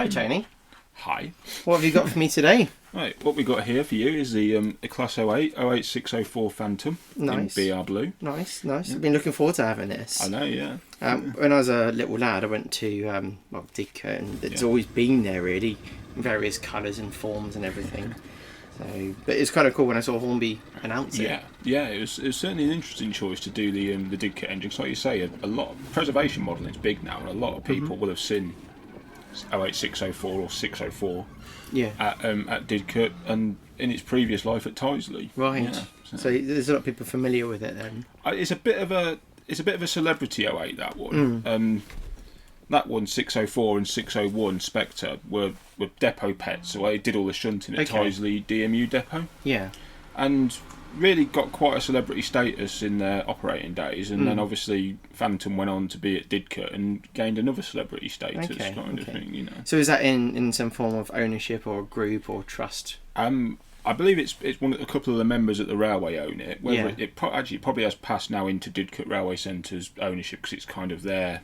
Hi, Tony. Hi. What have you got for me today? Right, what we got here for you is the Class 08 08604 Phantom Nice. in BR Blue. Nice. I've been looking forward to having this. I know, yeah. When I was a little lad, I went to Didcot, and it's always been there really, in various colours and forms and everything. So, but it's kind of cool when I saw Hornby announce it. Yeah, it was certainly an interesting choice to do the Didcot engine. 'Cause like you say, a lot of preservation modelling is big now, and a lot of people will have seen 08604 or 604 at Didcot and in its previous life at Tyseley. Right. Yeah, so there's a lot of people familiar with it then. It's a bit of a celebrity 08, that one. That one, 604 and 601 Spectre were depot pets, so I did all the shunting at Tyseley DMU depot. Yeah. And really got quite a celebrity status in their operating days, and then obviously Phantom went on to be at Didcot and gained another celebrity status kind of thing, you know. So is that in some form of ownership or group or trust? I believe it's a couple of the members at the railway own it. Whether it probably has passed now into Didcot Railway Centre's ownership, because it's kind of their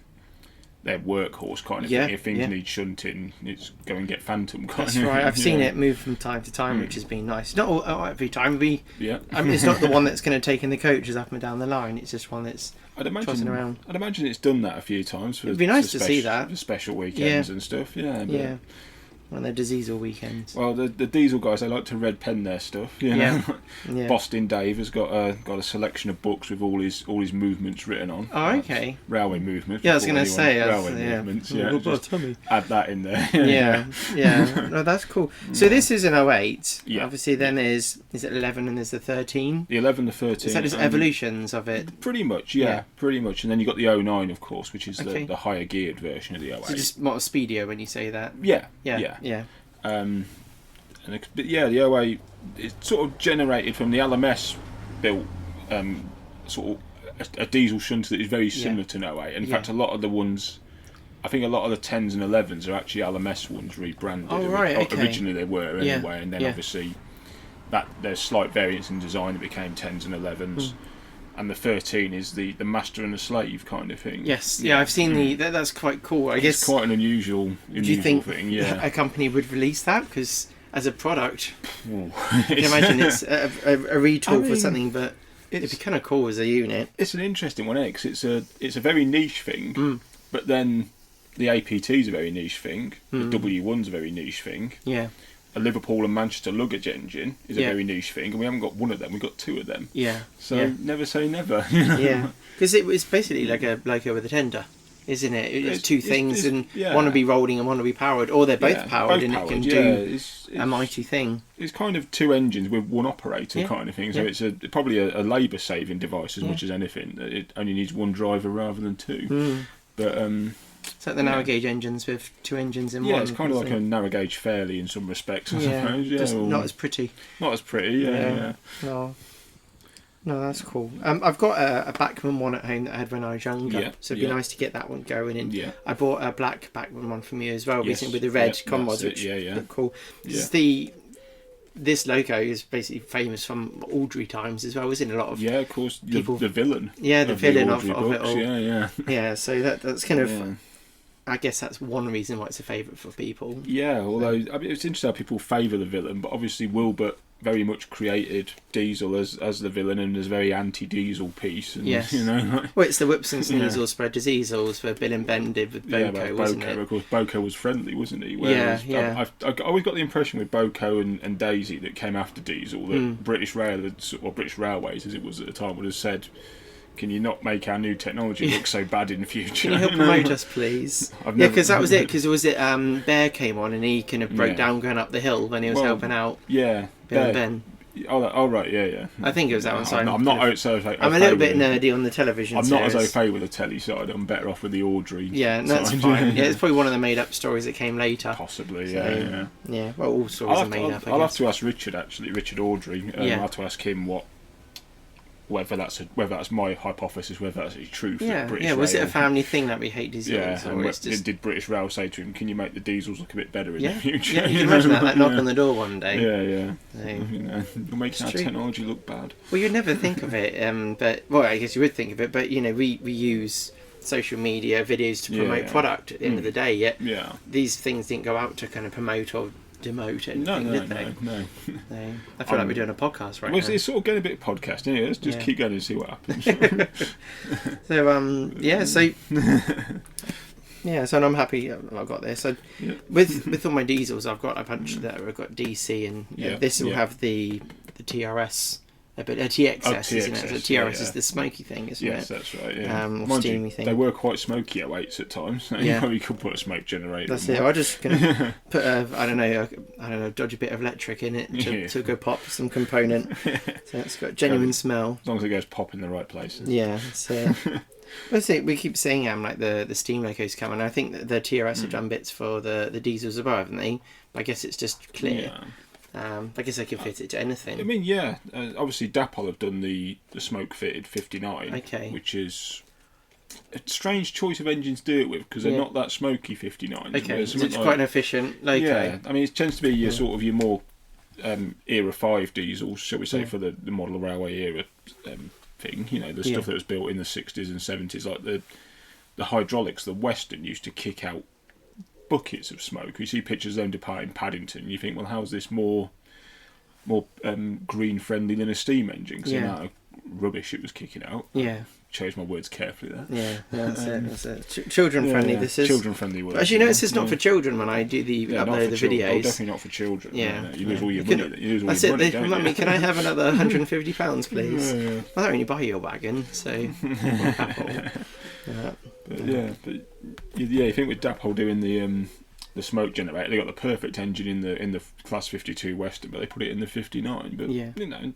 workhorse kind of thing. If things need shunting, it's go and get Phantom kind of thing. That's right. I've seen it move from time to time, which has been nice. Not all, every time. It's not the one that's going to take in the coaches up and down the line. It's just one that's tossing around. I'd imagine it's done that a few times. It'd be nice to see that. For special weekends and stuff. Yeah. On their diesel weekends. Well, the diesel guys, they like to red pen their stuff. You know? Boston Dave has got a selection of books with all his movements written on. Oh, okay. Railway movements. Yeah, I was going to say railway movements. Add that in there. Yeah. No, that's cool. So this is an 08. Yeah. Obviously, then is it 11 and there's the 13? The 11, the 13. Is that just evolutions of it? Pretty much, pretty much. And then you got the 09, of course, which is the higher geared version of the 08. So just more speedier when you say that. Yeah. The 08, it's sort of generated from the LMS built sort of a diesel shunter that is very similar to an 08. In fact, a lot of the ones, I think a lot of the 10s and 11s are actually LMS ones rebranded. Oh, right, okay. Originally they were anyway, and then obviously there's slight variance in design that became 10s and 11s. And the 13 is the master and the slave kind of thing. Yes, I've seen that's quite cool. I guess it's quite an unusual do you think thing. Yeah, a company would release that? Because as a product, you can imagine it's a retool for something, but it'd be kind of cool as a unit. It's an interesting one, because it's a very niche thing, but then the APT is a very niche thing. The W1's a very niche thing. Yeah. A Liverpool and Manchester luggage engine is a very niche thing, and we haven't got one of them. We've got two of them. Yeah. So never say never. Yeah. Because it's basically like a loco with a tender, isn't it? It's two things, and one will be rolling and one will be powered, or they're both powered, and it can do a mighty thing. It's kind of two engines with one operator kind of thing. So it's probably a labour saving device as much as anything. It only needs one driver rather than two. But it's like the narrow gauge engines with two engines in one. Yeah, it's kind of like a narrow gauge fairly in some respects, I suppose. Yeah, just not as pretty. Not as pretty, yeah. No, that's cool. I've got a Bachmann one at home that I had when I was younger, so it'd be nice to get that one going. And I bought a black Bachmann one from you as well recently with the red commods, which look cool. This loco is basically famous from Audrey times as well, isn't it? A lot of of course, people, the villain. Yeah, the villain of it all. Yeah. So that's kind of. I guess that's one reason why it's a favourite for people. Yeah, although it's interesting how people favour the villain, but obviously Wilbert very much created Diesel as the villain and as a very anti-Diesel piece. And, well, it's the whips and sneasel spread as easels for Bill and Ben did with Boko, wasn't it? Of course, Boko was friendly, wasn't he? Whereas I always got the impression with Boko and Daisy that came after Diesel that British Railways, as it was at the time, would have said, can you not make our new technology look so bad in the future? Can you help promote us, please? Because that was it. Because Bear came on and he kind of broke down going up the hill when he was helping out. Yeah, Bill and Ben. Oh right, yeah. I think it was that one. So I'm not so. I'm a little bit nerdy on the television. I'm not as au fait with the telly side. I'm better off with the Audrey. Yeah, that's fine. Yeah, it's probably one of the made up stories that came later. Possibly, yeah. Well, all stories are made up. I'll have to ask Richard Audrey. I'll have to ask him whether that's my hypothesis, whether that's true for British Rail. Was it a family thing that we hate diesels? Yeah, and did British Rail say to him, can you make the diesels look a bit better in the future? Yeah, you can imagine that knock on the door one day. Yeah. So, you're making our technology look bad. Well, you'd never think of it, but I guess you would think of it, but we use social media videos to promote product at the end of the day. Yet these things didn't go out to kind of promote or demote anything, did they? No. I feel like we're doing a podcast right now. It's sort of getting a bit of podcasting. Let's just keep going and see what happens. So I'm happy I've got this. So with all my diesels, I've got a bunch that have got DC, and this will have the TRS. But a TXS, isn't it? So TRS is the smoky thing, isn't it? Yes, that's right. Yeah, or steamy thing. They were quite smoky 08s at times. So you probably could put a smoke generator. That's it. I'm just gonna put dodge a bit of electric in it to go pop some component. So it's got genuine smell. As long as it goes pop in the right places. Yeah, that's it. We keep saying like the steam locos coming. I think that the TRS have done bits for the diesels as well, haven't they? But I guess it's just clear. Yeah. I guess I can fit it to anything. I mean, obviously Dapol have done the smoke fitted 59, which is a strange choice of engines to do it with because they're not that smoky 59. Okay, so it's quite an efficient loco. Yeah, I mean it tends to be your sort of your more era 5 diesels, shall we say, for the model railway era thing. You know, the stuff that was built in the 60s and 70s, like the hydraulics. The Western used to kick out buckets of smoke. You see pictures of them departing Paddington, you think, well, how's this more green friendly than a steam engine? Because the amount of rubbish it was kicking out. Chose my words carefully there. That's it. Children friendly. This is children friendly words. As you notice, it's not for children when I do the upload the videos. Oh, definitely not for children. You lose all your money. That's it. Mummy, can I have another £150, please? Well, that only buy your wagon, so. You think with Dapol doing the smoke generator, they got the perfect engine in the Class 52 Western, but they put it in the 59. But you know,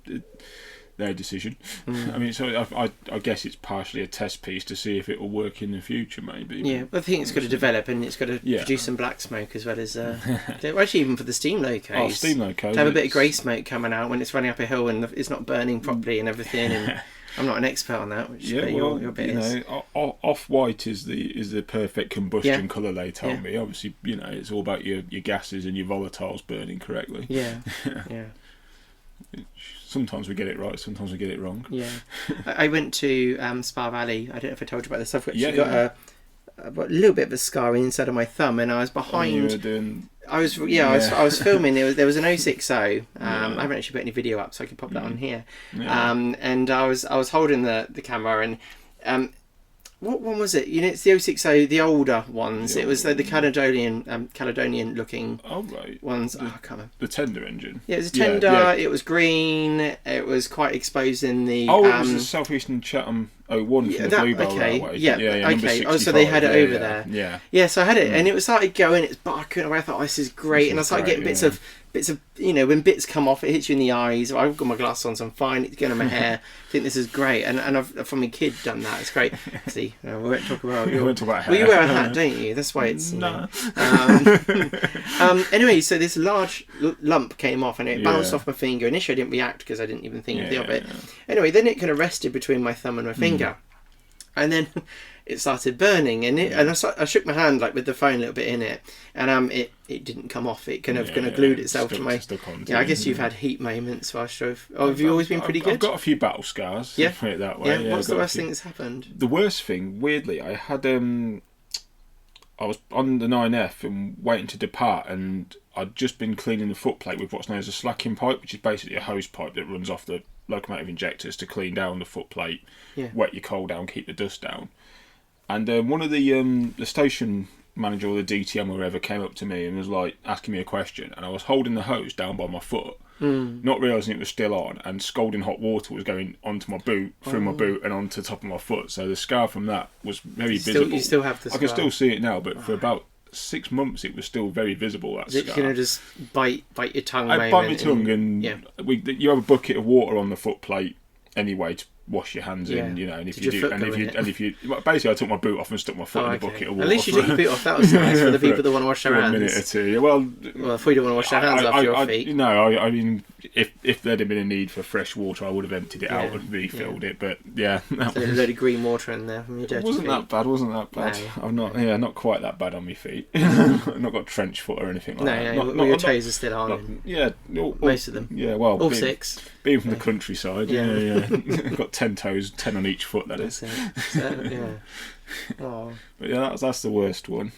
their decision. I mean, so I guess it's partially a test piece to see if it will work in the future, maybe. Yeah, but I think it's got to develop and it's got to produce some black smoke as well as actually even for the steam locos. Oh, steam locos. To have a bit of grey smoke coming out when it's running up a hill and it's not burning properly and everything. And I'm not an expert on that, which your bit is. Off-white is the perfect combustion colour, they tell me. Obviously, you know, it's all about your gases and your volatiles burning correctly. Yeah. Sometimes we get it right, sometimes we get it wrong. Yeah. I went to Spa Valley. I don't know if I told you about this. I've actually got a little bit of a scar inside of my thumb, and I was behind. I was filming. There was an 060. I haven't actually put any video up, so I could pop that on here. And I was holding the camera, and what one was it? You know, it's the 060, the older ones. It was the Caledonian looking ones. I can't remember. The tender engine. Yeah, it was a tender. It was green. It was quite exposed in the. It was the Southeastern Chatham 01 from the Bluebell Railway. Okay. Oh, so they had it over there. Yeah, so I had it, and it was started going. It's barking away. I thought, this is great, and I started getting bits of, you know, when bits come off, it hits you in the eyes. I've got my glasses on, so I'm fine. It's going on my hair. I think this is great, and I've from a kid done that. It's great. See, we won't talk about. We won't talk about hair. Well, you wear a hat, don't you? That's why it's. No. Anyway, so this large lump came off, and it bounced off my finger. Initially, I didn't react because I didn't even think of it. Anyway, then it kind of rested between my thumb and my finger, and then it started burning, and I shook my hand like with the phone a little bit in it, and it didn't come off. It kind of glued itself to my. I guess you've had heat moments whilst drove. Oh, have you always been pretty good? I've got a few battle scars. Yeah, put it that way. What's the worst thing that's happened? The worst thing, weirdly, I had I was on the 9F and waiting to depart, and I'd just been cleaning the footplate with what's known as a slacking pipe, which is basically a hose pipe that runs off the locomotive injectors to clean down the footplate, wet your coal down, keep the dust down. And one of the station manager or the DTM or whoever came up to me and was like asking me a question, and I was holding the hose down by my foot, not realising it was still on, and scalding hot water was going onto my boot, through my boot and onto the top of my foot. So the scar from that was very visible. You still have the scar? I can still see it now, but for about 6 months it was still very visible, that scar. You know, just bite your tongue. I bite my tongue, and you have a bucket of water on the footplate anyway to wash your hands in, you know, and if basically I took my boot off and stuck my foot in a bucket of water. At least you took your boot off. That was nice for the people that want to wash their hands. A minute or two. Well, if we don't want to wash our hands off your feet. No, I mean, if there'd have been a need for fresh water, I would have emptied it out and refilled it. But so there's a load of green water in there from your dirty feet. Wasn't that bad. No. I'm not quite that bad on my feet. I've not got trench foot or anything like that. No, your toes are still on. Yeah, most of them. Yeah, well, all 6. Being from the countryside, got 10 toes, 10 on each foot. That is. Yeah. Oh. But yeah, that's the worst one.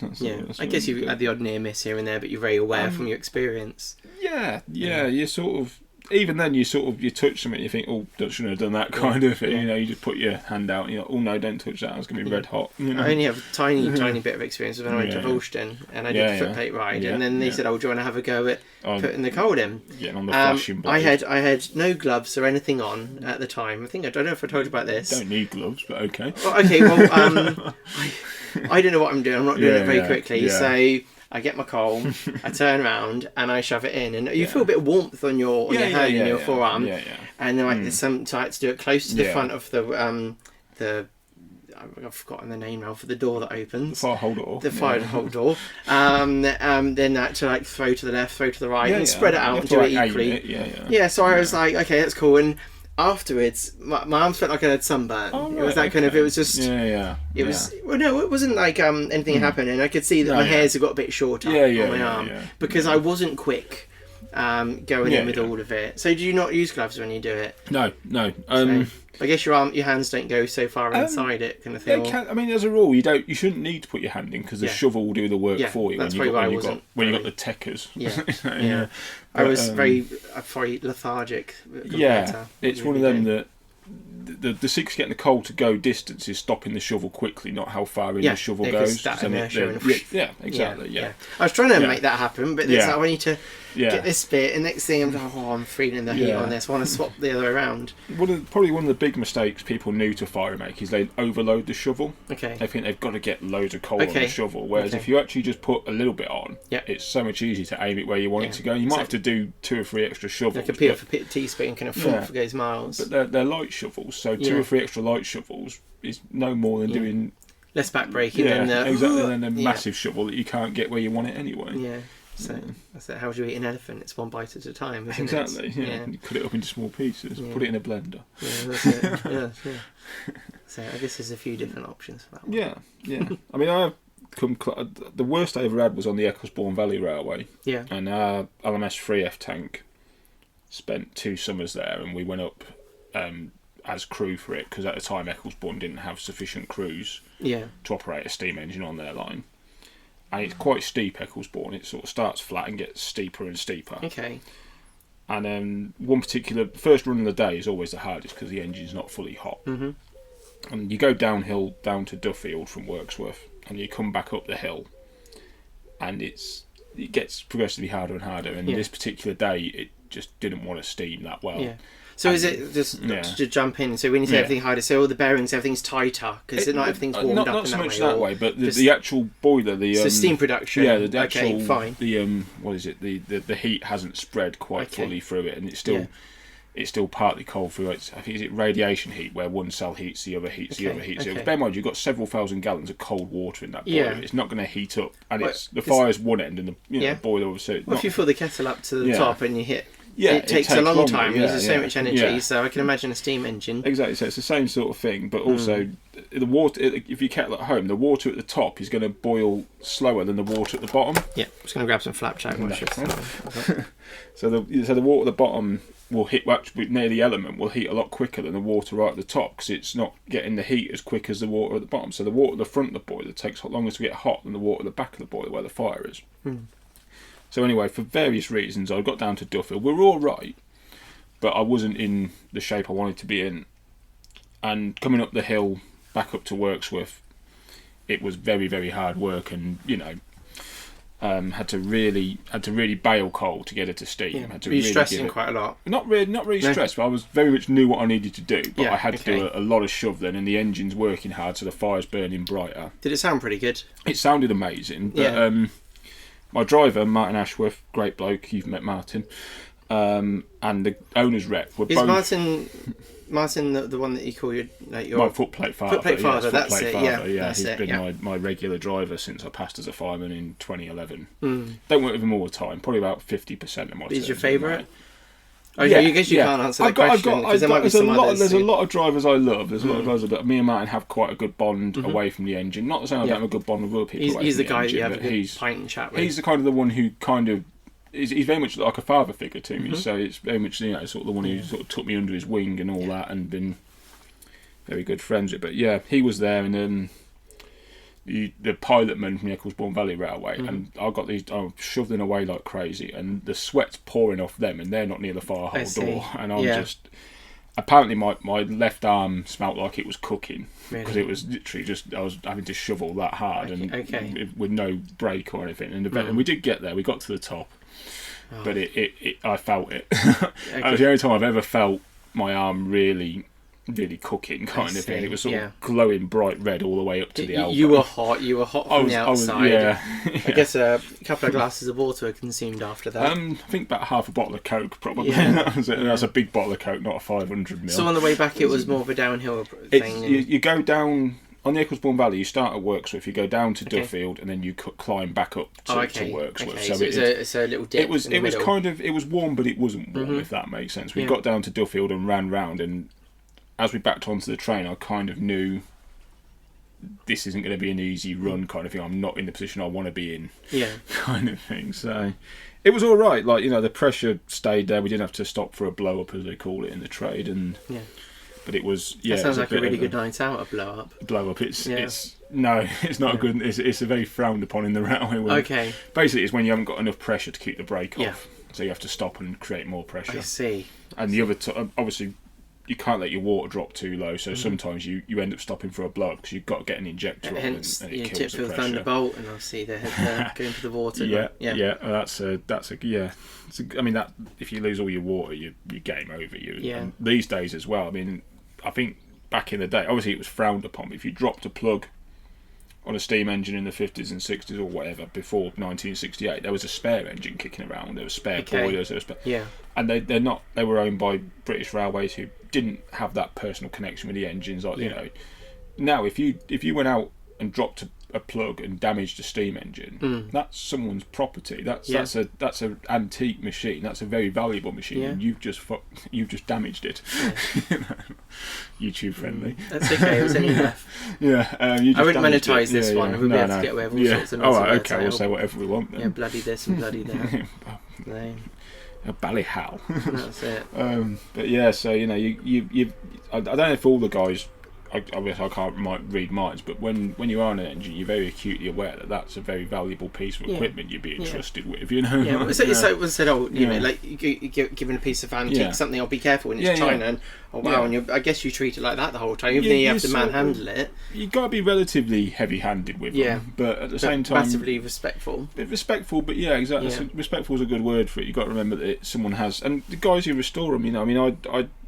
I guess you've had the odd near miss here and there, but you're very aware from your experience. Yeah. You sort of. Even then, you touch something, you think, oh, shouldn't have done that kind of thing. You just put your hand out, and you're like, oh no, don't touch that. It's going to be red hot. I only have a tiny bit of experience when I went to Wolston, and I did a foot plate ride, and then they said, "Oh, do you want to have a go at putting the cold in?" Getting on the flashing board. I had no gloves or anything on at the time. I don't know if I told you about this. Don't need gloves, but okay. I don't know what I'm doing. I'm not doing it very quickly, so. I get my coal, I turn around and I shove it in, and you feel a bit of warmth on your hand and your forearm, and then there's some to do it close to the front of the I've forgotten the name now for the door that opens. The fire hold door. The fire hold door. Then that to throw to the left, throw to the right, and spread it out and do it equally. So I was like, okay, that's cool. And afterwards, my arms felt like I had sunburn. Oh, right, it was that kind of. It was just. It was. Well, no, it wasn't like anything happened, and I could see that my hairs had got a bit shorter on my arm because I wasn't quick. Going in with all of it. So do you not use gloves when you do it? No. I guess your hands don't go so far inside it, kind of thing. They can. I mean, as a rule, you shouldn't need to put your hand in because the shovel will do the work for you. That's when you got the techers. I was very lethargic. It's one of them that the secret to getting the coal to go distance is stopping the shovel quickly, not how far in the shovel goes. Exactly. I was trying to make that happen, but it's like I need to get this bit, and next thing I'm feeling the heat on this. I want to swap the other way around. Probably one of the big mistakes people new to firing make is they overload the shovel. Okay. They think they've got to get loads of coal on the shovel, whereas if you actually just put a little bit on, it's so much easier to aim it where you want it to go. You might have to do 2 or 3 extra shovels. Like a peel for teaspoon kind of for goes miles. But they're light shovels, so 2 or 3 extra light shovels is no more than doing less back braking than a massive shovel that you can't get where you want it anyway. Yeah. So that's it. How would you eat an elephant? It's one bite at a time, isn't it? You cut it up into small pieces, put it in a blender. That's it. So I guess there's a few different options for that one. I mean, I've the worst I ever had was on the Ecclesbourne Valley Railway. Yeah. And our LMS 3F tank spent 2 summers there, and we went up as crew for it because at the time Ecclesbourne didn't have sufficient crews to operate a steam engine on their line. And it's quite steep, Ecclesbourne. It sort of starts flat and gets steeper and steeper. Okay. And one particular first run of the day is always the hardest because the engine's not fully hot. Mm-hmm. And you go downhill down to Duffield from Wirksworth, and you come back up the hill, and it gets progressively harder and harder. And this particular day, it just didn't want to steam that well. Yeah. So is it just to jump in? So when you say everything harder, so all the bearings, everything's tighter because not everything's warmed up. Not so much that way, but the actual boiler, the steam production. Yeah, the actual fine. The what is it? The heat hasn't spread quite fully through it, and it's still partly cold through it. I think is it radiation heat where one cell heats the other heats the other heats the other. Bear in mind, you've got several thousand gallons of cold water in that boiler. It's not going to heat up, and the fire's one end, and the boiler obviously. Well, if you fill the kettle up to the top and you hit. It takes a long time. It uses so much energy, so I can imagine a steam engine. Exactly, so it's the same sort of thing, but also the water. If you kettle at home, the water at the top is going to boil slower than the water at the bottom. Yeah, I'm just going to grab some flapjack. So the water at the bottom will hit near the element will heat a lot quicker than the water right at the top because it's not getting the heat as quick as the water at the bottom. So the water at the front of the boiler takes longer to get hot than the water at the back of the boiler where the fire is. So anyway, for various reasons, I got down to Duffield. We were all right, but I wasn't in the shape I wanted to be in. And coming up the hill, back up to Wirksworth, it was very, very hard work, and had to really bail coal to get it to steam. Were you stressing quite a lot? Not really stressed, but I was very much knew what I needed to do. But I had to do a lot of shoveling, and the engine's working hard, so the fire's burning brighter. Did it sound pretty good? It sounded amazing, but my driver, Martin Ashworth, great bloke, you've met Martin, and the owner's rep were both... Martin the one that you call your my footplate father. Footplate father, that's it. He's been my regular driver since I passed as a fireman in 2011. Don't work with him all the time, probably about 50% of my time. Is your favourite? I guess you can't answer that question because there might be some others. There's a lot of drivers I love. There's a lot of drivers that me and Martin have quite a good bond away from the engine. Not the same I don't have a good bond with other people. He's the guy that you have a good pint and chat with. He's the one who kind of he's very much like a father figure to me. So it's very much sort of the one who sort of took me under his wing and all that, and been very good friends with. But yeah, he was there, and the pilotman from the Ecclesbourne Valley Railway, and I was shoveling away like crazy, and the sweat's pouring off them, and they're not near the fire hole door, and I'm just. Apparently, my left arm smelt like it was cooking because it was literally just I was having to shovel that hard and with no brake or anything. And we did get there. We got to the top, but I felt it. That was the only time I've ever felt my arm really cooking kind of thing. It was sort of glowing bright red all the way up to the elbow. You were hot from the outside. I guess a couple of glasses of water were consumed after that. I think about half a bottle of Coke probably. That's a big bottle of Coke, not a 500ml. So on the way back it was more of a downhill thing. You go down on the Ecclesbourne Valley, you start at Worksworth, you go down to Duffield, and then you climb back up to Worksworth. So it's a little dip. It was warm, but it wasn't warm, if that makes sense. We got down to Duffield and ran round, and as we backed onto the train, I kind of knew this isn't going to be an easy run kind of thing. I'm not in the position I want to be in, kind of thing. So it was all right. Like, the pressure stayed there. We didn't have to stop for a blow up, as they call it in the trade, and but it was That sounds like a really good night out. A blow up. Blow up. It's not a good. It's a very frowned upon in the railway. Basically, it's when you haven't got enough pressure to keep the brake off, so you have to stop and create more pressure. I see. And the other obviously. You can't let your water drop too low, so sometimes you end up stopping for a blow up because you've got to get an injector on, and it kills the pressure. Tip Thunderbolt, and obviously they're going for the water. I mean, that if you lose all your water, you're game over. And these days as well. I mean, I think back in the day, obviously it was frowned upon. But if you dropped a plug on a steam engine in the 50s and 60s or whatever, before 1968, there was a spare engine kicking around. There was spare boilers. And they were owned by British Railways who didn't have that personal connection with the engines. Now if you went out and dropped a plug and damaged a steam engine, that's someone's property. That's an antique machine. That's a very valuable machine, and you've just damaged it. YouTube friendly. That's okay. It was only enough. I wouldn't monetize this one. We'll be able to get away with all sorts of nonsense. We'll say whatever we want then. Yeah, bloody this and bloody that. Ballyhow. That's it. But yeah, so you I don't know if all the guys. I can't read minds, but when you are on an engine, you're very acutely aware that that's a very valuable piece of equipment you're being trusted with. It's like when said, like you're given a piece of antique something, I'll be careful when it's China, and and I guess you treat it like that the whole time, even though you have to manhandle it. You got to be relatively heavy-handed with them, but at the same time, massively respectful. Respectful, but exactly. Yeah. Respectful is a good word for it. You got to remember that someone has, and the guys who restore them.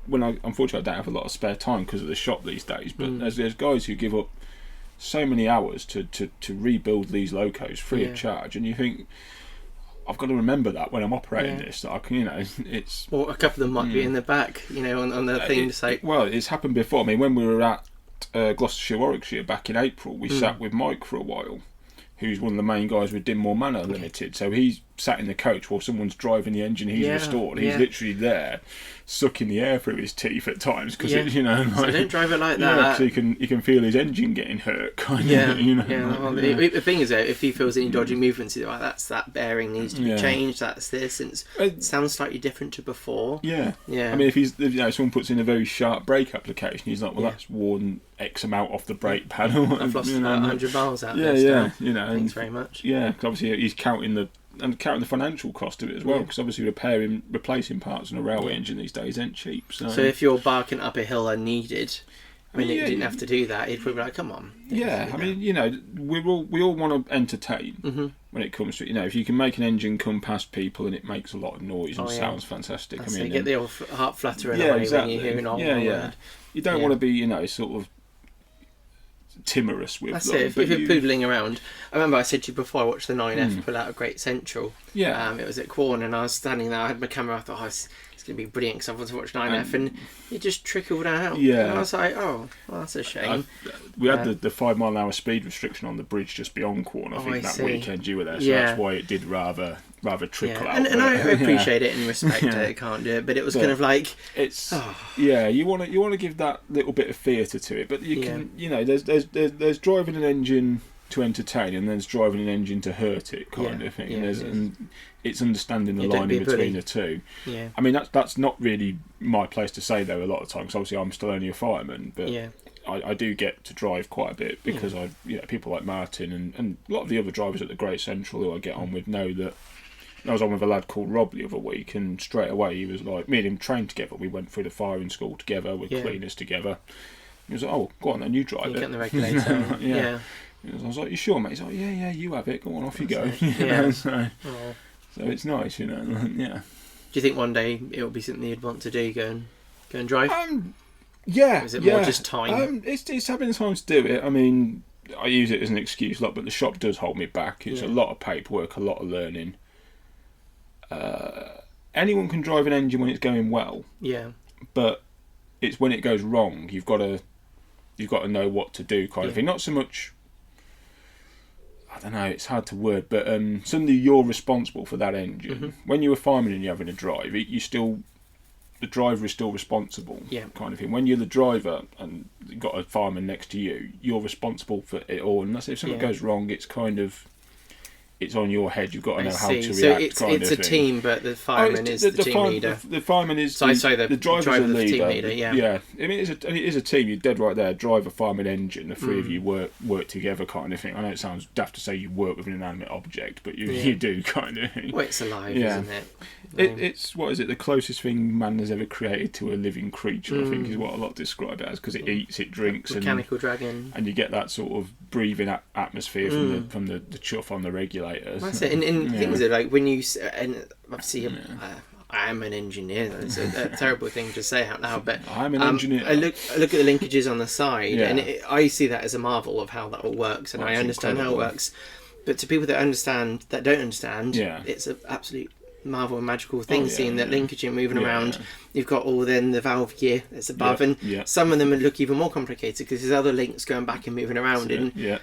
Unfortunately, I don't have a lot of spare time because of the shop these days, but there's guys who give up so many hours to rebuild these locos free of charge, and you think, I've got to remember that when I'm operating this, that I can, it's... Or a couple of them might be in the back, on the thing to say... Well, it's happened before. I mean, when we were at Gloucestershire, Warwickshire back in April, we sat with Mike for a while, who's one of the main guys with Dinmore Manor Limited, so he's sat in the coach while someone's driving the engine he's restored. He's literally there, sucking the air through his teeth at times because so don't drive it like that. Yeah, so you can feel his engine getting hurt. The thing is, if he feels any dodgy movements, he's like, that's that bearing needs to be changed. That's this. And it sounds slightly different to before. I mean, if someone puts in a very sharp brake application, he's like, well, that's worn X amount off the brake panel. I've lost about 100 miles out there. Thanks very much. Yeah, because obviously he's counting the financial cost of it as well, because obviously replacing parts on a railway engine these days ain't cheap. So if you're barking up a hill unneeded, it didn't have to do that, he'd probably be like, come on. We all want to entertain when it comes to if you can make an engine come past people and it makes a lot of noise and sounds fantastic. You get the old heart fluttering away when you're hearing all word. You don't want to be sort of timorous with That's them. If you're poodling around. I remember I said to you before, I watched the 9F pull out a Great Central. It was at Quorn, and I was standing there, I had my camera, I thought, it's going to be brilliant because I want to watch 9F, and it just trickled out. And I was like, oh, well, that's a shame. We had the 5 mile an hour speed restriction on the bridge just beyond Quorn, I think, that weekend you were there, so that's why it did rather trickle out. And I appreciate it and respect it, can't do it, but it was kind of like... you want to give that little bit of theatre to it, but you can, there's driving an engine to entertain, and there's driving an engine to hurt it, kind of thing. And it's understanding the line in between the two. I mean, that's not really my place to say though. A lot of times, obviously, I'm still only a fireman, but I do get to drive quite a bit because people like Martin and a lot of the other drivers at the Great Central who I get on with know that. I was on with a lad called Rob the other week, and straight away he was like, me and him trained together. We went through the firing school together, we're cleaners together. He was like, oh, go on then, you drive it. Get the regulator. Yeah. I was like, you sure, mate? He's like, yeah, you have it. Go on, off you go. So it's nice, yeah. Do you think one day it will be something you'd want to do, go and drive? Yeah. Or is it more just time? It's having time to do it. I mean, I use it as an excuse, but the shop does hold me back. It's a lot of paperwork, a lot of learning. Anyone can drive an engine when it's going well. Yeah. But it's when it goes wrong, you've got to know what to do, kind of thing. Not so much. I don't know. It's hard to word, but suddenly you're responsible for that engine. Mm-hmm. When you're a fireman and you're having a drive, the driver is still responsible, kind of thing. When you're the driver and you've got a fireman next to you, you're responsible for it all. And that's if something goes wrong, it's kind of. It's on your head. You've got to know how to react. So it's a team, but the fireman is the team leader. The fireman is the driver's the leader. Team leader. Yeah. I mean, it is a team. You're dead right there. Driver, fireman, engine. The three of you work together, kind of thing. I know it sounds daft to say you work with an inanimate object, but you do, kind of thing. Well, it's alive, isn't it? It's what is it? The closest thing man has ever created to a living creature. I think is what a lot describe it as, because it eats, it drinks, mechanical dragon, and you get that sort of breathing atmosphere from the chuff on the regulators. That's it. And things are like when you and obviously I am an engineer. It's a terrible thing to say out loud, but I'm an engineer. I look at the linkages on the side, and I see that as a marvel of how that all works, and I understand how it works. But to people that don't understand, it's an absolute marvel and magical thing seeing that linkage moving around. You've got all then the valve gear that's above, and some of them look even more complicated because there's other links going back and moving around. I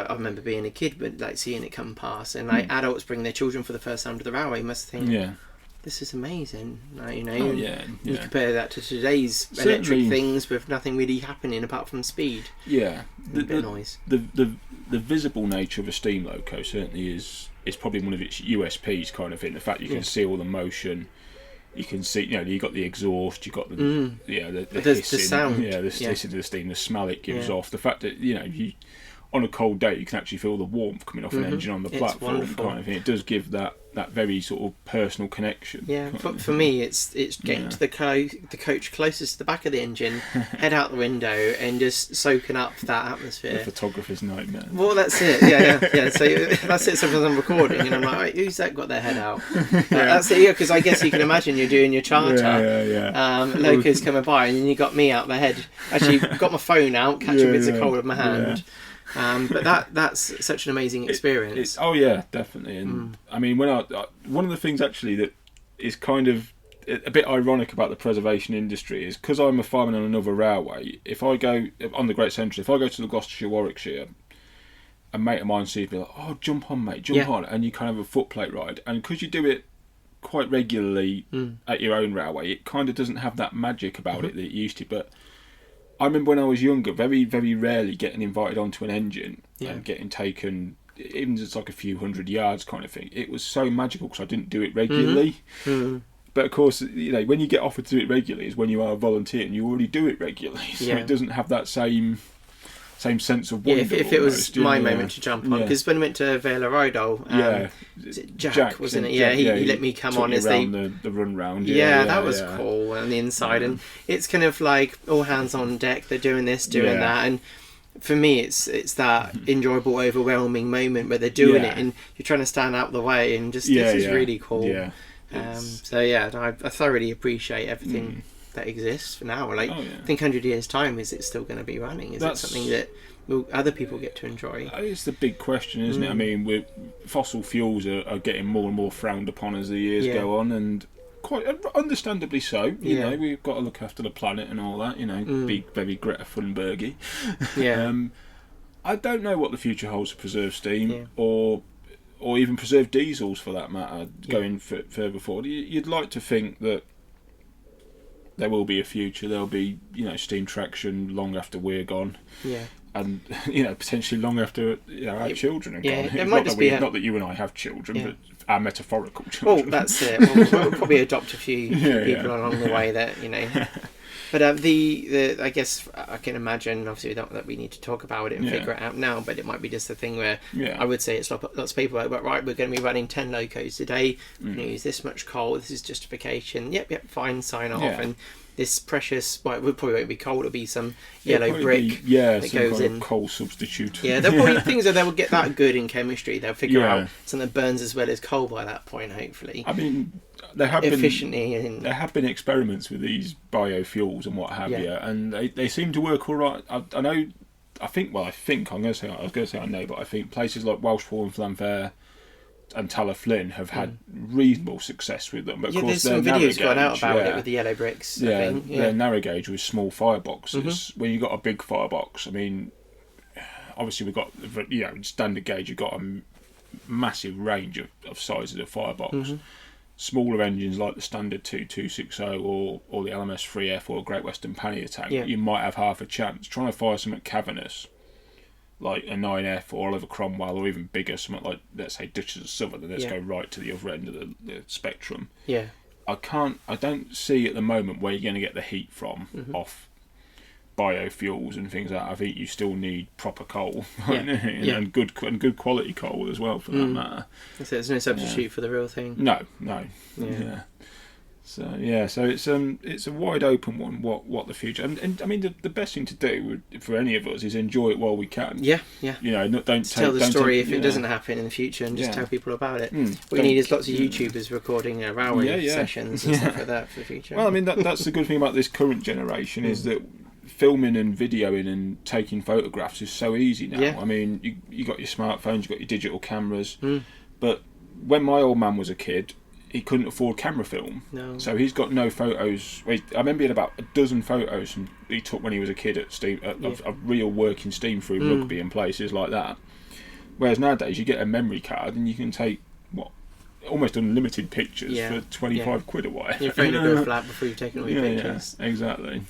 remember being a kid, but like seeing it come past, and like adults bring their children for the first time to the railway must think, this is amazing. Like, you compare that to today's electric things with nothing really happening apart from speed. Yeah, a bit of noise. The visible nature of a steam loco certainly is probably one of its USPs, kind of thing. The fact you can see all the motion, you can see, you got the exhaust, you got the hissing, the sound, the hissing of the steam, the smell it gives off. The fact that you on a cold day you can actually feel the warmth coming off an engine on the platform, kind of thing. It does give that very sort of personal connection. Yeah, for me, it's getting to the coach closest to the back of the engine, head out the window, and just soaking up that atmosphere. The photographer's nightmare. Well, that's it. Yeah. So that's it. Sometimes I'm recording, and I'm like, right, who's that got their head out? That's it. Yeah, because I guess you can imagine you're doing your charter. Locos coming by, and then you got me out the head. Actually, got my phone out, catching bits of cold with my hand. But that's such an amazing experience. Definitely. And I mean, when one of the things actually that is kind of a bit ironic about the preservation industry is because I'm a fireman on another railway. If I go on the Great Central, if I go to the Gloucestershire, Warwickshire, a mate of mine sees me like, "Oh, jump on, mate, jump on," and you kind of have a footplate ride, and because you do it quite regularly at your own railway, it kind of doesn't have that magic about it that it used to, but. I remember when I was younger, very, very rarely getting invited onto an engine and getting taken, even just like a few hundred yards kind of thing. It was so magical because I didn't do it regularly. But of course, when you get offered to do it regularly is when you are a volunteer and you already do it regularly. So it doesn't have that same sense of wonder. If it was my moment to jump on, because when I went to Vale Rydal, Jack wasn't it? He let me come on as the run round. That was cool on the inside, and it's kind of like all hands on deck. They're doing this, doing that, and for me, it's that enjoyable, overwhelming moment where they're doing it, and you're trying to stand out the way, and just this is really cool. I thoroughly appreciate everything. That exists for now. I think 100 years time, is it still going to be running? Is it something that other people get to enjoy? It's the big question, isn't it? I mean, fossil fuels are getting more and more frowned upon as the years go on, and quite understandably so. You know, we've got to look after the planet and all that. Be very Greta Thunbergy. I don't know what the future holds for preserved steam or even preserved diesels for that matter. Going further forward, you'd like to think that. There will be a future. There'll be, steam traction long after we're gone. Yeah. And potentially long after our children are gone. It might not that you and I have children, but our metaphorical children. Well, that's it. We'll probably adopt a few people along the way that But I guess I can imagine, obviously not that we need to talk about it and figure it out now, but it might be just a thing where I would say it's lots of people like, right, we're going to be running 10 locos today, we're going to use this much coal, this is justification, yep, fine, sign off, and this precious, well, it probably won't be coal, it'll be some yellow brick that goes in. Coal substitute. Yeah, there'll probably things that they'll get that good in chemistry. They'll figure out something that burns as well as coal by that point, hopefully. I mean, there have been experiments with these biofuels and what have you, and they seem to work all right. I know. I think I was going to say I know, but I think places like Welshpool and Llanfair and Tallaghflin have had reasonable success with them. But of course, there's some videos gone out about it with the yellow bricks. They're narrow gauge with small fireboxes. When you've got a big firebox, I mean, obviously we've got standard gauge. You've got a massive range of sizes of firebox. Smaller engines like the standard 2260 or the LMS 3F or Great Western Pannier tank, you might have half a chance. Trying to fire something cavernous like a 9F or Oliver Cromwell, or even bigger, something like, let's say, Duchess of Sutherland, let's go right to the other end of the spectrum. I don't see at the moment where you're going to get the heat from off biofuels and things like that. I think you still need proper coal and good quality coal as well, for that matter. So there's no substitute for the real thing. No. So it's a wide open one. What the future, and I mean the best thing to do for any of us is enjoy it while we can. Don't tell the story if it doesn't happen in the future, and just tell people about it. What you need is lots of YouTubers recording railway sessions and stuff like that for the future. Well, I mean that's the good thing about this current generation is that filming and videoing and taking photographs is so easy now. I mean you got your smartphones, you got your digital cameras, but when my old man was a kid, he couldn't afford camera film, so he's got no photos. I remember he had about a dozen photos he took when he was a kid of real working steam through rugby and places like that. Whereas nowadays you get a memory card and you can take almost unlimited pictures for 25 quid or whatever. Your phone will go flat before you've taken all your pictures. Exactly.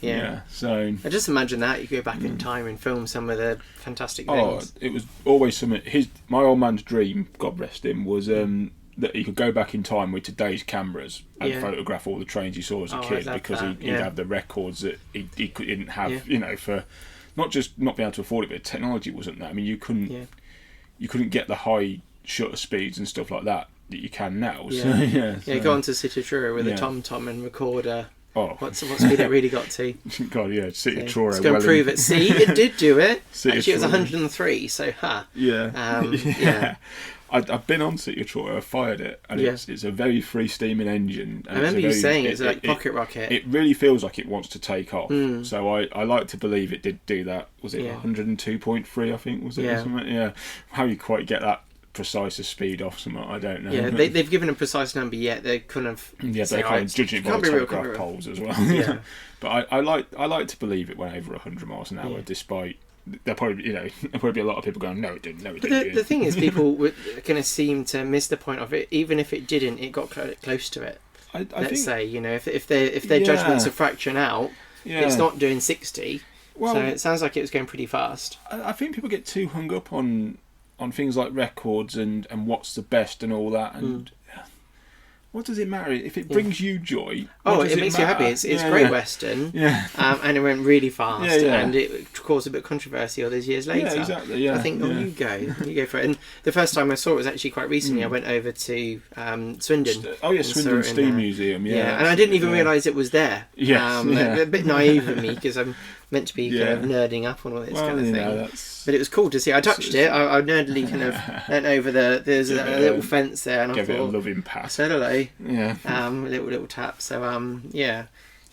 So I just imagine that you go back in time and film some of the fantastic things. It was always something. My old man's dream, God rest him, was that he could go back in time with today's cameras and photograph all the trains he saw as a kid, because he'd have the records that he didn't have, for not just not being able to afford it, but technology wasn't there. I mean, you couldn't get the high shutter speeds and stuff like that you can now. Go onto City Truro with a tom-tom and record what speed it really got to. God, City Truro. It's going to prove it. See, it did do it. Actually, it was 103, so I've been on City Truro, I fired it, and it's a very free steaming engine. I remember you saying it's like pocket rocket. It really feels like it wants to take off. So I like to believe it did do that. Was it 102.3, I think, was it? Or something? How you quite get that precise a speed off something, I don't know. They've given a precise number yet. They're kind of they're kind of judging it by the telegraph poles as well. But I like to believe it went over 100 miles an hour, despite there'll probably be a lot of people going, no it didn't. But the thing is, people were going to seem to miss the point of it. Even if it didn't, it got close to it. Let's say, if their judgments are fraction out, it's not doing 60. So it sounds like it was going pretty fast. I think people get too hung up on things like records and what's the best and all that, and what does it matter if it brings you joy? It makes you happy. It's Great Western, and it went really fast, and it caused a bit of controversy all those years later. Yeah, exactly. I think, you go for it. And the first time I saw it was actually quite recently. I went over to Swindon. Swindon Steam Museum. And I didn't even realise it was there. A bit naive of me, because I'm meant to be kind of nerding up on all this kind of thing. But it was cool to see. I touched it. I nerdily kind of went over there's a little fence there, and I thought, it a loving pat. Said hello. Little tap. So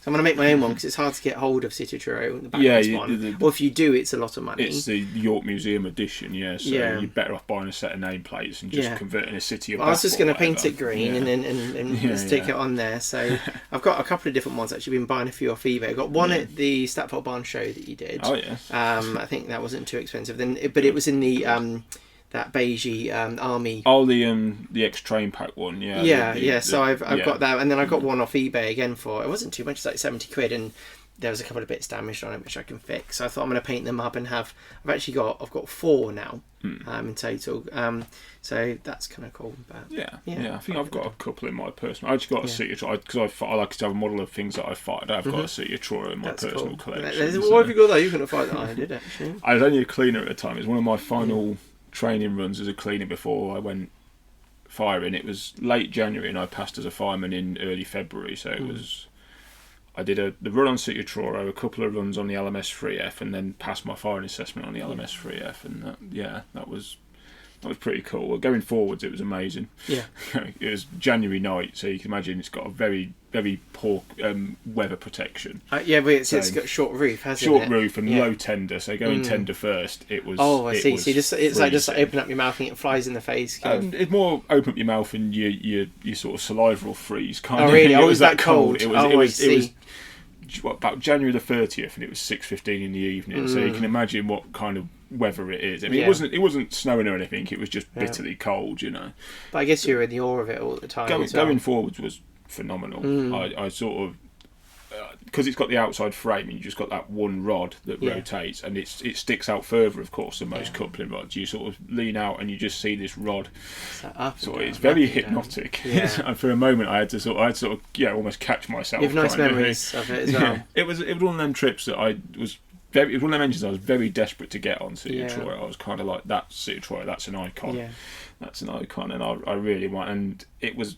So I'm going to make my own one because it's hard to get hold of City Truro, the backwards one. Or if you do, it's a lot of money. It's the York Museum edition, so you're better off buying a set of nameplates and just converting a city of. I was just going to paint it green and stick it on there. So I've got a couple of different ones. Actually, been buying a few off eBay. I got one at the Stapfold Barn show that you did. Oh yes. I think that wasn't too expensive. But it was in the that beigey army. Oh, the X Train Pack one, So I've got that, and then I got one off eBay again for, it wasn't too much, it's like 70 quid, and there was a couple of bits damaged on it which I can fix. So I thought I'm going to paint them up and I've got 4 now in total. So that's kind of cool. But I think I've got a couple in my personal. I just got a Seat of because I like to have a model of things that I fired. I've got a Seat of Troy in my personal collection. What have you got there? You couldn't have fired that. I did actually. I was only a cleaner at the time. It was one of my final training runs as a cleaner before I went firing. It was late January and I passed as a fireman in early February. So it was. I did the run on City of Truro, a couple of runs on the LMS 3F, and then passed my firing assessment on the LMS 3F, and that was pretty cool. Well, going forwards, it was amazing. Yeah, it was January night, so you can imagine it's got a very, very poor weather protection. But it's got a short roof, hasn't it? Short roof and low tender, so going tender first, it was. Oh, I see. So it's like just open up your mouth and it flies in the face. It's more open up your mouth and your sort of saliva will freeze. Kind of. Really? It was that cold. It was about January the 30th, and it was 6:15 in the evening. So you can imagine what kind of weather it is. I mean, it wasn't snowing or anything. It was just bitterly cold, you know. But I guess you were in the awe of it all the time. Going forwards was phenomenal. I sort of because it's got the outside frame and you just got that one rod that rotates, and it sticks out further, of course, than most coupling rods. You sort of lean out and you just see this rod. It's very hypnotic. And for a moment, I had to sort of almost catch myself. You have nice memories of it as well. It was one of them trips that it was one of them engines I was very desperate to get on City of Troy. I was kind of like, that City of Troy, that's an icon. That's an icon, and I really want. And it was.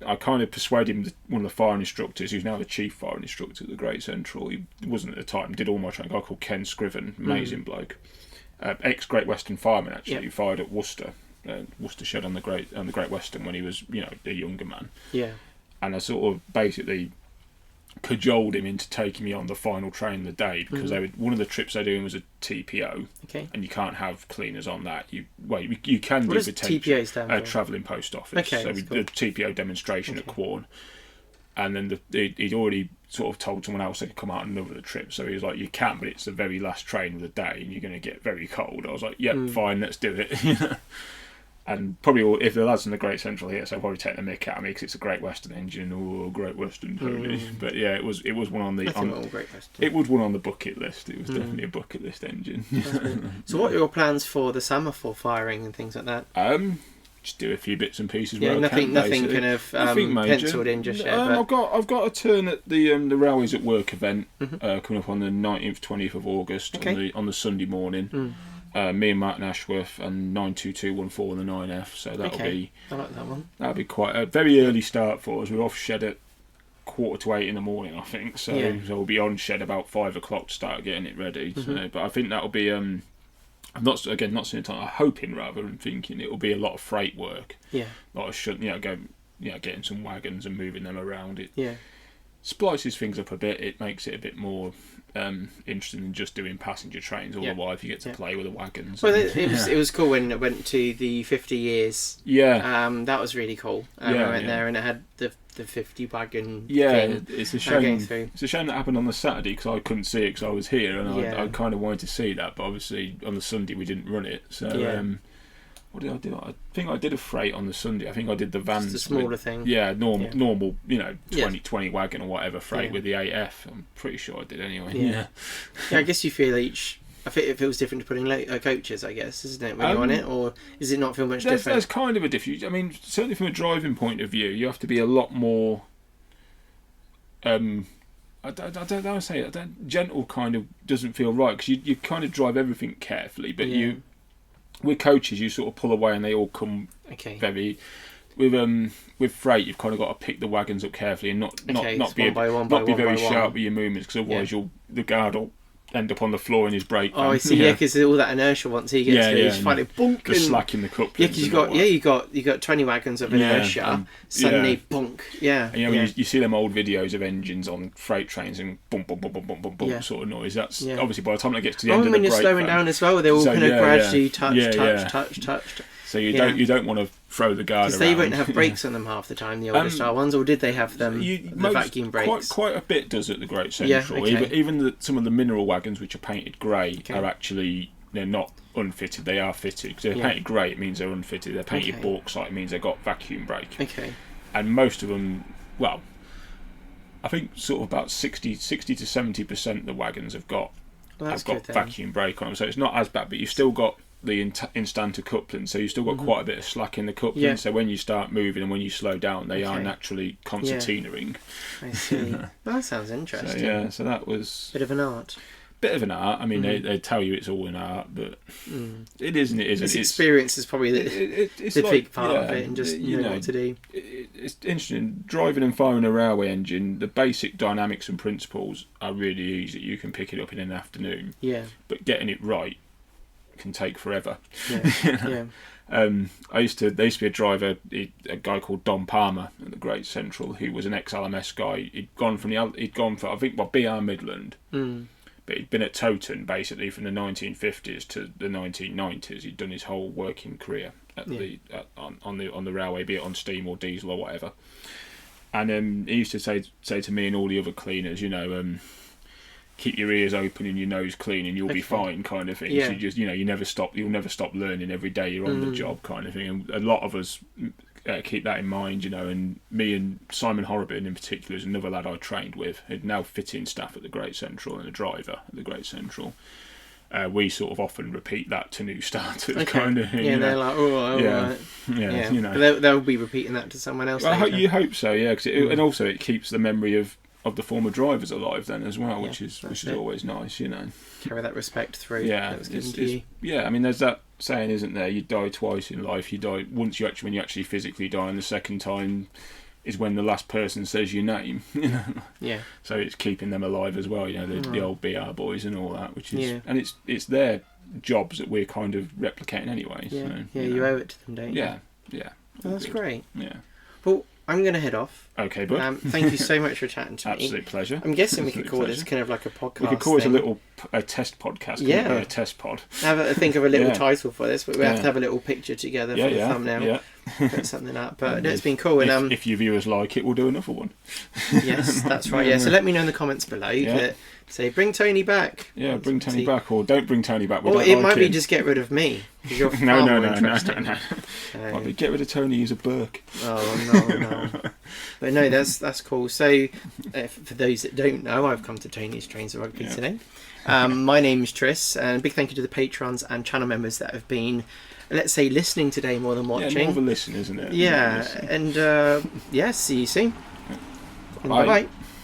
I kind of persuaded one of the firing instructors, who's now the chief firing instructor at the Great Central. He wasn't at the time. Did all my training. A guy called Ken Scriven, amazing bloke, ex-Great Western fireman actually. Who fired at Worcester, Worcester Shed on the Great Western when he was a younger man. Yeah. And I sort of basically cajoled him into taking me on the final train of the day because one of the trips they're doing was a TPO, and you can't have cleaners on that. You can do potentially TPO stand for? Travelling Post Office. So we did a TPO demonstration at Quorn, and then he'd already sort of told someone else they could come out on another trip. So he was like, "You can, but it's the very last train of the day, and you're going to get very cold." I was like, "Yep, fine, let's do it." And probably if the lads in the Great Central here, so I'll probably take the mick out of me because it's a Great Western engine or Great Western Tony. But it was one on the it was one on the bucket list. It was definitely a bucket list engine. So what are your plans for the summer for firing and things like that? Just do a few bits and pieces. Nothing kind of penciled in just yet. I've got a turn at the Railways at Work event coming up on the 19th, 20th of August on the Sunday morning. Me and Martin Ashworth and 92214 and the 9F, so that'll be. I like that one. That'll be quite a very early start for us. We're off shed at 7:45 in the morning, I think. So we'll be on shed about 5 o'clock to start getting it ready. So, but I think that'll be. I'm not seeing the time. I'm hoping rather and thinking it'll be a lot of freight work. Yeah. A lot of getting some wagons and moving them around. It splices things up a bit. It makes it a bit more. Interesting than just doing passenger trains all the while if you get to play with the wagons. Well, it was cool when it went to the 50 years. That was really cool. I went there and it had the 50 wagon thing. It's a shame. It's a shame that happened on the Saturday because I couldn't see it because I was here and I kind of wanted to see that, but obviously on the Sunday we didn't run it. So what did I do? I think I did a freight on the Sunday. I think I did the vans. Just a smaller thing. Yeah, normal, 20 wagon or whatever freight with the 8F. I'm pretty sure I did anyway. Yeah, I guess you feel I think it feels different to putting coaches, I guess, isn't it, when you're on it? Or does it not feel much different? There's kind of a difference. I mean, certainly from a driving point of view, you have to be a lot more... I don't know how to say it. That gentle kind of doesn't feel right because you kind of drive everything carefully, but with coaches, you sort of pull away and they all come very. With freight, you've kind of got to pick the wagons up carefully and not be very sharp with your movements because otherwise the guard will end up on the floor in his brake. Oh, I see. Yeah, because all that inertia once he gets there, he's finally bunk. The slack in the cup. Yeah, because you got 20 wagons of inertia. Suddenly, bunk. Yeah. And you see them old videos of engines on freight trains and bump, bump, bump, bump, bump, bump, bump sort of noise. That's obviously by the time it gets to the end of the brake. When you're slowing down as well, they're all kind of gradually touched. So you don't want to throw the guard around. Because they won't have brakes on them half the time, the older style ones, or did they have them? The vacuum brakes. Quite a bit does at the Great Central. Even some of the mineral wagons which are painted grey are actually not unfitted. They are fitted because they're painted grey. It means they're unfitted. They're painted bauxite. It means they've got vacuum brake. Okay. And most of them, well, I think sort of about 60 to 70% of the wagons have got vacuum brake on them, so it's not as bad. But you've still got the instanter coupling, so you've still got quite a bit of slack in the coupling. Yeah. So when you start moving and when you slow down, they are naturally concertinaing. I see. Well, that sounds interesting. So that was bit of an art. Bit of an art. I mean, they tell you it's all an art, but it isn't. It isn't. It's experience is probably the big part of it, and just know what to do. It's interesting. Driving and firing a railway engine, the basic dynamics and principles are really easy. You can pick it up in an afternoon. Yeah. But getting it right can take forever. Yeah. There used to be a driver, a guy called Don Palmer at the Great Central, who was an ex-LMS guy. He'd gone for I think BR Midland. But he'd been at Toton basically from the 1950s to the 1990s. He'd done his whole working career on the railway, be it on steam or diesel or whatever. And he used to say to me and all the other cleaners, keep your ears open and your nose clean and you'll be fine, kind of thing. Yeah. So you just you'll never stop learning every day you're on the job, kind of thing. And a lot of us keep that in mind, and me and Simon Horrobin in particular is another lad I trained with, who'd now fitting staff at the Great Central and a driver at the Great Central. We sort of often repeat that to new starters, kind of thing. Yeah, they're like, right. Yeah. But they'll be repeating that to someone else. Well, you hope so, yeah. And also it keeps the memory of the former drivers alive then as well, which is always nice, Carry that respect through. Yeah, that was given to you. Yeah. I mean, there's that saying, isn't there? You die twice in life. You die once when you actually physically die, and the second time is when the last person says your name. Yeah. So it's keeping them alive as well. The old BR boys and all that, which is and it's their jobs that we're kind of replicating anyway. Yeah. So, you owe it to them, don't you? Yeah. Well, that's great. Yeah. Well, I'm going to head off. Okay, bud. Thank you so much for chatting to me. Absolute pleasure. I'm guessing we could call this kind of like a podcast. We could call it a test podcast. Yeah, a test pod. Think of a little title for this, but we have to have a little picture together for the thumbnail. Yeah. Put something up. But it's been cool. And if your viewers like it, we'll do another one. Yes, that's right. Yeah. So let me know in the comments below. Say bring Tony back. Yeah, bring Tony back, or don't bring Tony back. Or it might be just get rid of me. You're no. Might be get rid of Tony. He's a Burke. Oh no. But no, that's cool. So for those that don't know, I've come to Tonys Trains of Rugby today. My name's Tris, and big thank you to the patrons and channel members that have been, let's say, listening today more than watching. Yeah, more of a listen, isn't it? Yeah, and see you soon. Bye. Bye.